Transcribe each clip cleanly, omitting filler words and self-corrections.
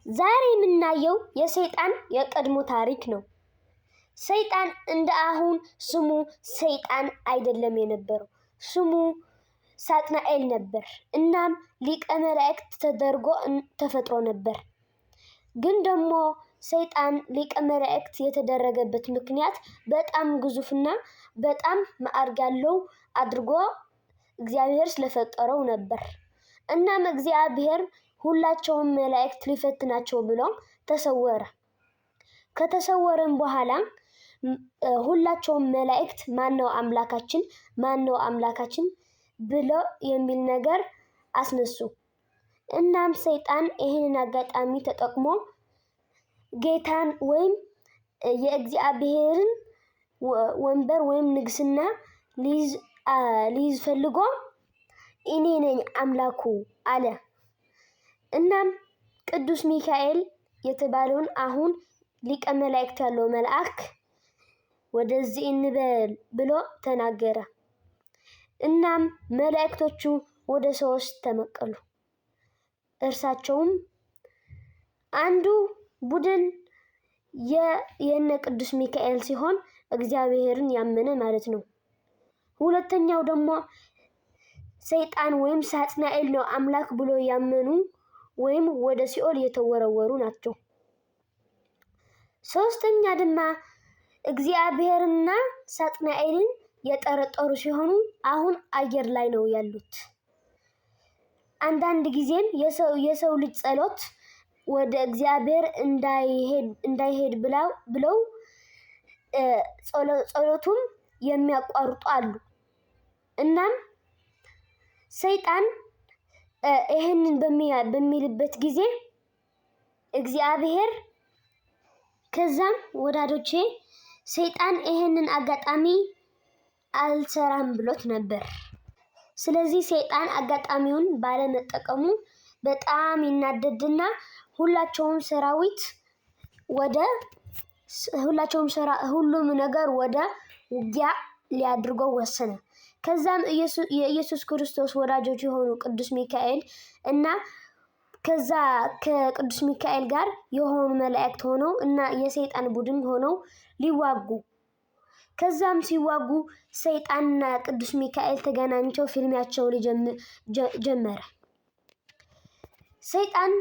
ዛሬ የምናየው የሰይጣን የቀድሞ ታሪክ ነው። ሰይጣን እንደ አሁን ስሙ ሰይጣን አይደለም የነበረው፣ ስሙ ሳጥናኤል ነበር። እናም ሊቀ መላእክት ተደርጎ ተፈጥሮ ነበር። ግን ደግሞ ሰይጣን ሊቀ መላእክት የተደረገበት ምክንያት በጣም ግዙፍና በጣም ማዕረግ ያለው አድርጎ እግዚአብሔር ስለፈጠረው ነበር። እናም እግዚአብሔር ሁላቸውም መላእክት ሊፈትናቸው ብሎ ተሰወረ። ከተሰወረም በኋላ ሁላቸውም መላእክት ማነው አምላካችን ብሎ የሚል ነገር አስነሱ። እናም ሰይጣን ይሄንን አጋጣሚ ተጠቅሞ ጌታን ወይም የእግዚአብሔርን ወንበር ወይም ንግስና ሊይዝ ፈልጎ እኔ ነኝ አምላኩ አለ። እናም ቅዱስ ሚካኤል የተባለውን አሁን ሊቀ መላእክት ያለው መልአክ ወደዚህ እንበል ብሎ ተናገረ። እናም መላእክቶቹ ወደ 3 ተመቀሉ። እርሳቸውም አንዱ ቡድን የነ ቅዱስ ሚካኤል ሲሆን እግዚአብሔርን ያመነ ማለት ነው። ሁለተኛው ደግሞ ሰይጣን ወይም ሳጥናኤል ነው አምላክ ብሎ ያመኑ ወይም ወደ ሲኦል የተወረወሩ ናቸው። ሶስተኛ ድማ እግዚአብሔርና ሳጥናኤልን የጠረጠሩ ሲሆኑ አሁን አየር ላይ ነው ያሉት። አንዳንድ ጊዜም የሰው ልጅ ጸሎት ወደ እግዚአብሔር እንዳይሄድ ብለው ጸሎቱም የሚያቋርጡ አሉ። እናም ሰይጣን ይሄንን በሚልበት ጊዜ እግዚአብሔር ከዛም ወዳጆቼ ሰይጣን ይሄንን አጋጣሚ አልሰራም ብሎት ነበር። ስለዚህ ሰይጣን አጋጣሚውን ባለመጠቀሙ በጣም ይናደድና ሁሉም ነገር ወደ ውጊያ ሊያድርገው ወሰነ። ከዛም የኢየሱስ ክርስቶስ ወዳጆች የሆኑ ቅዱስ ሚካኤል እና ከዛ ከቅዱስ ሚካኤል ጋር የሆኑ መላእክት ሆነው እና የሰይጣን ቡድን ሆነው ሊዋጉ ከዛም ሲዋጉ ሰይጣንና ቅዱስ ሚካኤል ተገናኝተው ፊልሚያቸው ጀመረ። ሰይጣን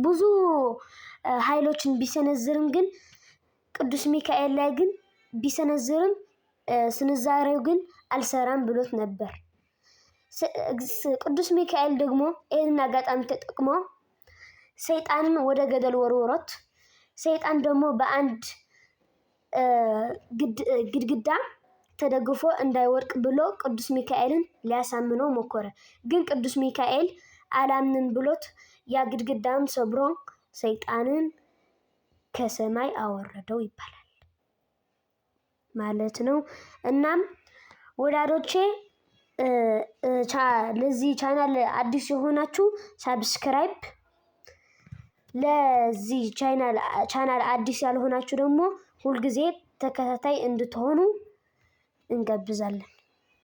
ብዙ ኃይሎችን ቢሰነዝርም ግን ቅዱስ ሚካኤል ላይ ግን ቢሰነዝርም ስንዛሬው ግን አልሰራም ብሎት ነበር። ቅዱስ ሚካኤል ደግሞ ይሄንን አጋጣሚ ተጠቅሞ ሰይጣንን ወደ ገደል ወርውሮት ሰይጣን ደግሞ በአንድ ግድግዳ ተደግፎ እንዳይወድቅ ብሎ ቅዱስ ሚካኤልን ሊያሳምነው ሞከረ። ግን ቅዱስ ሚካኤል አላምንም ብሎት ያ ግድግዳን ሰብሮ ሰይጣንን ከሰማይ አወረደው ይባላል ማለት ነው። እናም ወዳጆቼ ለዚህ ቻናል አዲስ የሆናችሁ ሰብስክራይብ፣ ለዚህ ቻናል አዲስ ያልሆናችሁ ደግሞ ሁልጊዜ ተከታታይ እንድትሆኑ እንጋብዛለን።